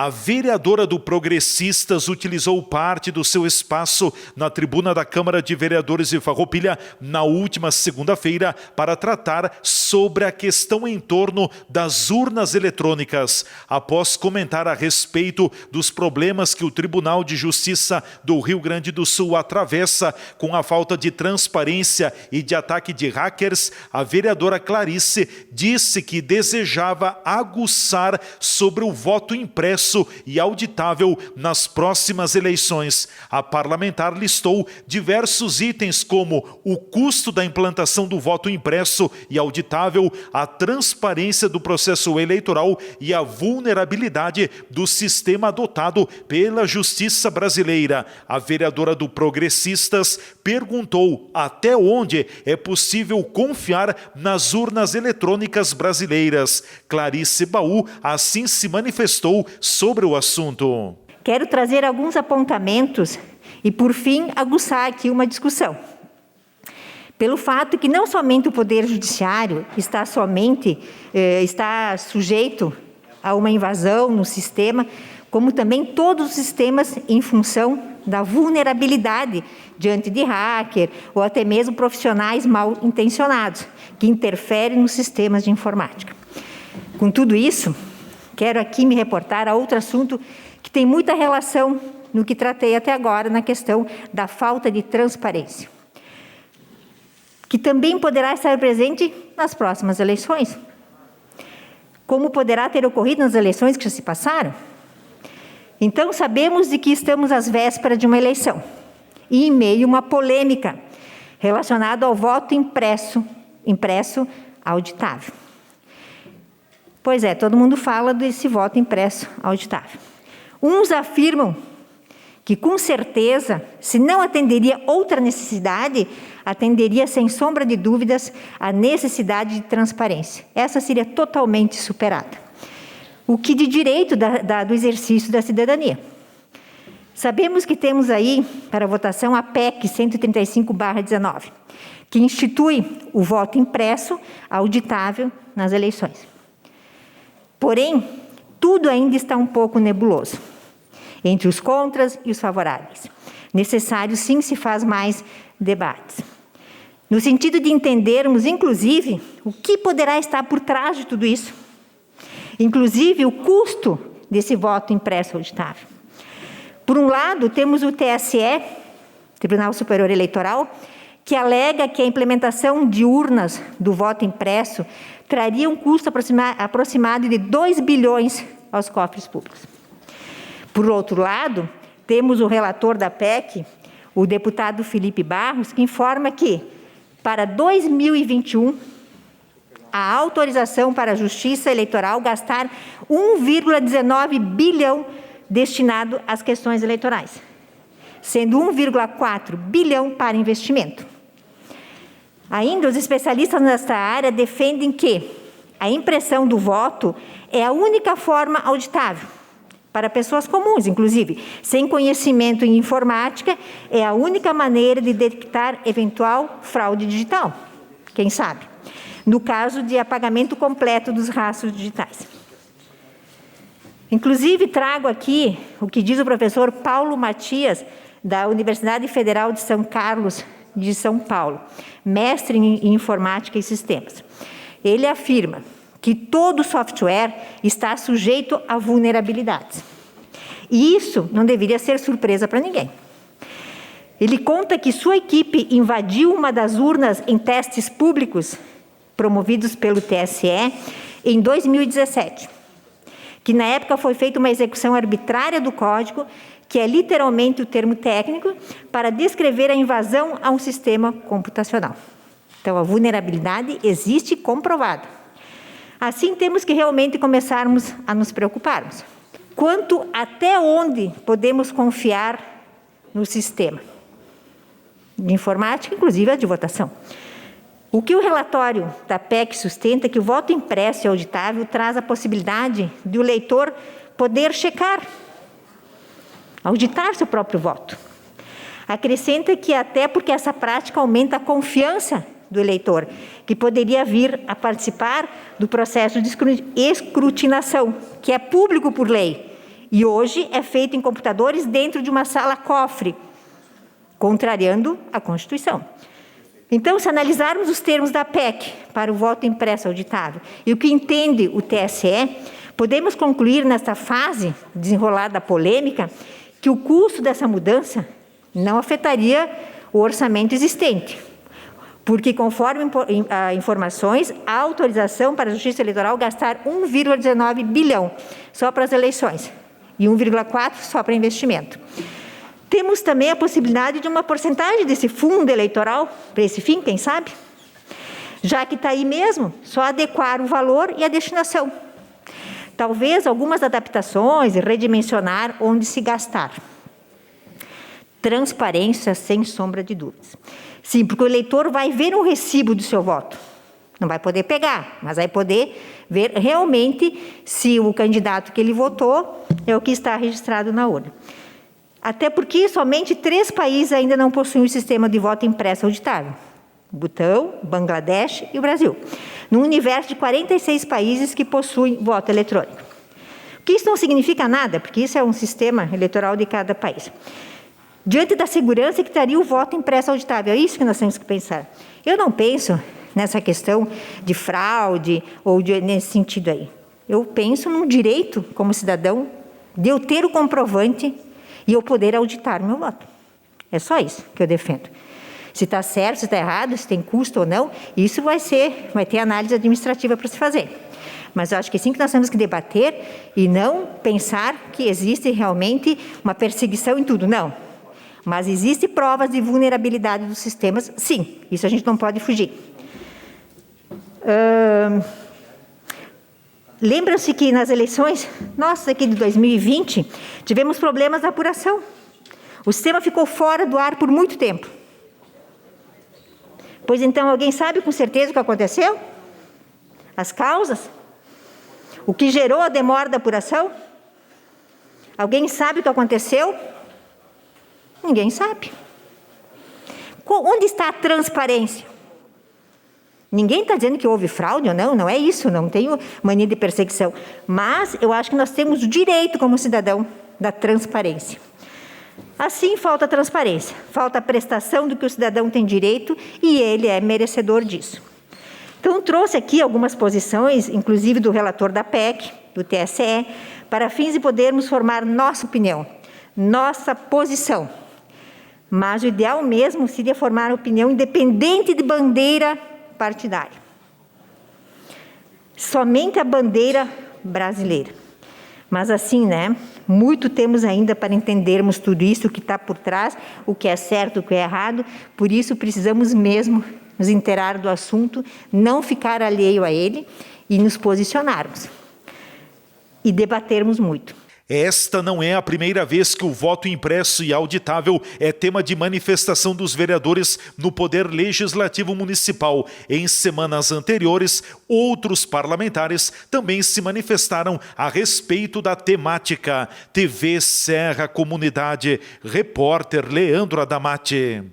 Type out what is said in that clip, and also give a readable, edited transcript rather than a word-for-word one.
A vereadora do Progressistas utilizou parte do seu espaço na tribuna da Câmara de Vereadores de Farroupilha na última segunda-feira para tratar sobre a questão em torno das urnas eletrônicas. Após comentar a respeito dos problemas que o Tribunal de Justiça do Rio Grande do Sul atravessa com a falta de transparência e de ataque de hackers, a vereadora Clarice disse que desejava aguçar sobre o voto impresso e auditável nas próximas eleições. A parlamentar listou diversos itens como o custo da implantação do voto impresso e auditável, a transparência do processo eleitoral e a vulnerabilidade do sistema adotado pela Justiça brasileira. A vereadora do Progressistas perguntou até onde é possível confiar nas urnas eletrônicas brasileiras. Clarice Baú assim se manifestou sobre o assunto. Quero trazer alguns apontamentos e, por fim, aguçar aqui uma discussão. Pelo fato que não somente o Poder Judiciário está sujeito a uma invasão no sistema, como também todos os sistemas em função da vulnerabilidade diante de hacker ou até mesmo profissionais mal intencionados que interferem nos sistemas de informática. Com tudo isso, quero aqui me reportar a outro assunto que tem muita relação no que tratei até agora, na questão da falta de transparência, que também poderá estar presente nas próximas eleições, como poderá ter ocorrido nas eleições que já se passaram. Então, sabemos de que estamos às vésperas de uma eleição e em meio a uma polêmica relacionada ao voto impresso auditável. Pois é, todo mundo fala desse voto impresso auditável. Uns afirmam que, com certeza, se não atenderia outra necessidade, atenderia, sem sombra de dúvidas, a necessidade de transparência. Essa seria totalmente superada. O que de direito do exercício da cidadania. Sabemos que temos aí, para votação, a PEC 135/19, que institui o voto impresso auditável nas eleições. Porém, tudo ainda está um pouco nebuloso, entre os contras e os favoráveis. Necessário, sim, se faz mais debates. No sentido de entendermos, inclusive, o que poderá estar por trás de tudo isso. Inclusive, o custo desse voto impresso auditável. Por um lado, temos o TSE, Tribunal Superior Eleitoral, que alega que a implementação de urnas do voto impresso traria um custo aproximado de 2 bilhões aos cofres públicos. Por outro lado, temos o relator da PEC, o deputado Felipe Barros, que informa que, para 2021, a autorização para a Justiça Eleitoral gastar 1,19 bilhão destinado às questões eleitorais, sendo 1,4 bilhão para investimento. Ainda, os especialistas nesta área defendem que a impressão do voto é a única forma auditável, para pessoas comuns, inclusive, sem conhecimento em informática, é a única maneira de detectar eventual fraude digital, quem sabe, no caso de apagamento completo dos rastros digitais. Inclusive, trago aqui o que diz o professor Paulo Matias, da Universidade Federal de São Carlos, de São Paulo, mestre em informática e sistemas. Ele afirma que todo software está sujeito a vulnerabilidades. E isso não deveria ser surpresa para ninguém. Ele conta que sua equipe invadiu uma das urnas em testes públicos promovidos pelo TSE em 2017, que na época foi feita uma execução arbitrária do código, que é literalmente o termo técnico, para descrever a invasão a um sistema computacional. Então, a vulnerabilidade existe comprovada. Assim, temos que realmente começarmos a nos preocuparmos. Quanto até onde podemos confiar no sistema de informática, inclusive a de votação. O que o relatório da PEC sustenta é que o voto impresso e auditável traz a possibilidade de o eleitor poder checar, auditar seu próprio voto. Acrescenta que até porque essa prática aumenta a confiança do eleitor, que poderia vir a participar do processo de escrutinação, que é público por lei, E hoje é feito em computadores dentro de uma sala-cofre, contrariando a Constituição. Então, se analisarmos os termos da PEC para o voto impresso auditável e o que entende o TSE, podemos concluir nesta fase desenrolada da polêmica que o custo dessa mudança não afetaria o orçamento existente, porque, conforme informações, a autorização para a Justiça Eleitoral gastar 1,19 bilhão só para as eleições e 1,4 só para investimento. Temos também a possibilidade de uma porcentagem desse fundo eleitoral para esse fim, quem sabe? Já que está aí mesmo, só adequar o valor e a destinação. Talvez algumas adaptações e redimensionar onde se gastar. Transparência, sem sombra de dúvidas. Sim, porque o eleitor vai ver um recibo do seu voto. Não vai poder pegar, mas vai poder ver realmente se o candidato que ele votou é o que está registrado na urna. Até porque somente 3 países ainda não possuem o sistema de voto impresso auditável. Butão, Bangladesh e o Brasil. Num universo de 46 países que possuem voto eletrônico. O que isso não significa nada, porque isso é um sistema eleitoral de cada país. Diante da segurança que traria o voto impresso auditável, é isso que nós temos que pensar. Eu não penso nessa questão de fraude ou nesse sentido aí. Eu penso num direito, como cidadão, de eu ter o comprovante e eu poder auditar o meu voto. É só isso que eu defendo. Se está certo, se está errado, se tem custo ou não, isso vai ter análise administrativa para se fazer. Mas eu acho que sim que nós temos que debater e não pensar que existe realmente uma perseguição em tudo, não. Mas existem provas de vulnerabilidade dos sistemas, sim, isso a gente não pode fugir. Lembram-se que nas eleições, nossas aqui de 2020, tivemos problemas de apuração. O sistema ficou fora do ar por muito tempo. Pois então, alguém sabe com certeza o que aconteceu? As causas? O que gerou a demora da apuração? Alguém sabe o que aconteceu? Ninguém sabe. Onde está a transparência? Ninguém está dizendo que houve fraude ou não, não é isso, não tenho mania de perseguição. Mas eu acho que nós temos o direito, como cidadão, da transparência. Assim, falta transparência, falta a prestação do que o cidadão tem direito e ele é merecedor disso. Então, trouxe aqui algumas posições, inclusive do relator da PEC, do TSE, para fins de podermos formar nossa opinião, nossa posição. Mas o ideal mesmo seria formar opinião independente de bandeira partidária. Somente a bandeira brasileira. Mas assim, né? Muito temos ainda para entendermos tudo isso, o que está por trás, o que é certo, o que é errado. Por isso, precisamos mesmo nos inteirar do assunto, não ficar alheio a ele e nos posicionarmos. E debatermos muito. Esta não é a primeira vez que o voto impresso e auditável é tema de manifestação dos vereadores no Poder Legislativo Municipal. Em semanas anteriores, outros parlamentares também se manifestaram a respeito da temática. TV Serra Comunidade, repórter Leandro Adamati.